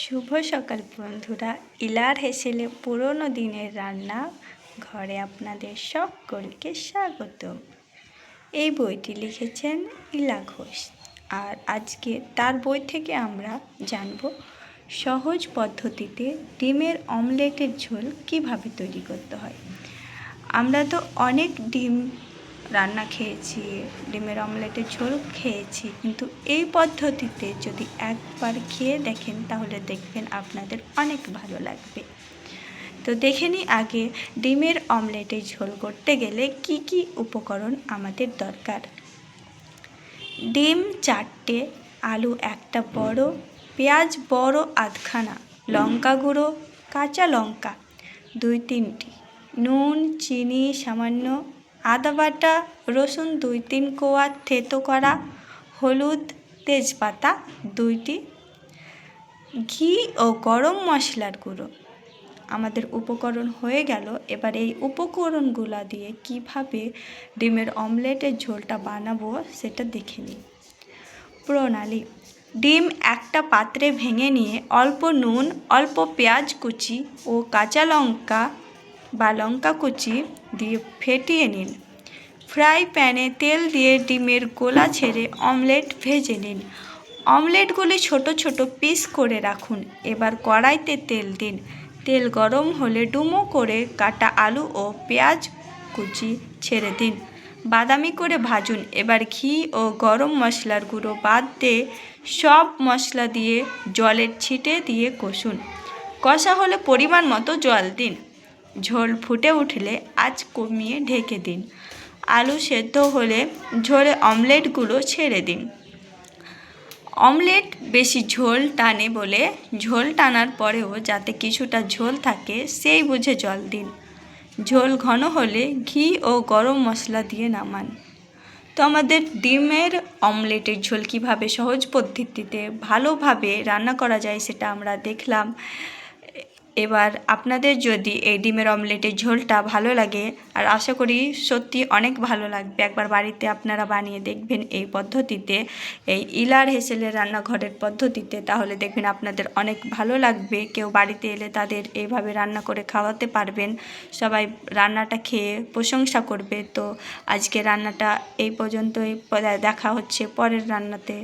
শুভ সকাল বন্ধুরা। ইলার হেসেলে পুরনো দিনের রান্না ঘরে আপনাদের সকলকে স্বাগত। এই বইটি লিখেছেন ইলা ঘোষ, আর আজকে তার বই থেকে আমরা জানব সহজ পদ্ধতিতে ডিমের অমলেটের ঝোল কিভাবে তৈরি করতে হয়। আমরা তো অনেক ডিম রান্না খেয়েছি, ডিমের অমলেটের ঝোল খেয়েছি, কিন্তু এই পদ্ধতিতে যদি একবার খেয়ে দেখেন তাহলে দেখবেন আপনাদের অনেক ভালো লাগবে। তো দেখে নিই আগে ডিমের অমলেটের ঝোল করতে গেলে কি কি উপকরণ আমাদের দরকার। ডিম 4টে, আলু 1টা বড়, পেঁয়াজ বড় আধখানা, লঙ্কা গুঁড়ো, কাঁচা লঙ্কা 2-3টি, নুন চিনি সামান্য, আদা বাটা, রসুন 2-3 কোয়া থেতো করা, হলুদ, তেজপাতা 2টি, ঘি ও গরম মশলার গুঁড়ো। আমাদের উপকরণ হয়ে গেল। এবার এই উপকরণগুলো দিয়ে কিভাবে ডিমের অমলেটের ঝোলটা বানাবো সেটা দেখে নিই। প্রণালী: ডিম একটা পাত্রে ভেঙে নিয়ে অল্প নুন, অল্প পেঁয়াজ কুচি ও কাঁচা লঙ্কা বা লঙ্কা কুচি দিয়ে ফেটিয়ে নিন। ফ্রাই প্যানে তেল দিয়ে ডিমের গোলা ছেড়ে অমলেট ভেজে নিন। অমলেটগুলি ছোট ছোট পিস করে রাখুন। এবার কড়াইতে তেল দিন। তেল গরম হলে ডুমো করে কাটা আলু ও পেঁয়াজ কুচি ছেড়ে দিন, বাদামি করে ভাজুন। এবার ঘি ও গরম মশলার গুঁড়ো বাদ দিয়ে সব মশলা দিয়ে জলের ছিটে দিয়ে কষুন। কষা হলে পরিমাণ মতো জল দিন। ঝোল ফুটে উঠলে আঁচ কমিয়ে ঢেকে দিন। আলু সেদ্ধ হলে ঝোলে অমলেটগুলো ছেড়ে দিন। অমলেট বেশি ঝোল টানে বলে ঝোল টানার পরেও যাতে কিছুটা ঝোল থাকে সেই বুঝে জল দিন। ঝোল ঘন হলে ঘি ও গরম মশলা দিয়ে নামান। তো আমাদের ডিমের অমলেটের ঝোল কীভাবে সহজ পদ্ধতিতে ভালোভাবে রান্না করা যায় সেটা আমরা দেখলাম। এবার আপনাদের যদি এই ডিমের অমলেটের ঝোলটা ভালো লাগে, আর আশা করি সত্যি অনেক ভালো লাগবে, একবার বাড়িতে আপনারা বানিয়ে দেখবেন এই পদ্ধতিতে, এই ইলার হেসেলের রান্নাঘরের পদ্ধতিতে, তাহলে দেখবেন আপনাদের অনেক ভালো লাগবে। কেউ বাড়িতে এলে তাদের এইভাবে রান্না করে খাওয়াতে পারবেন, সবাই রান্নাটা খেয়ে প্রশংসা করবে। তো আজকে রান্নাটা এই পর্যন্তই, দেখা হচ্ছে পরের রান্নাতে।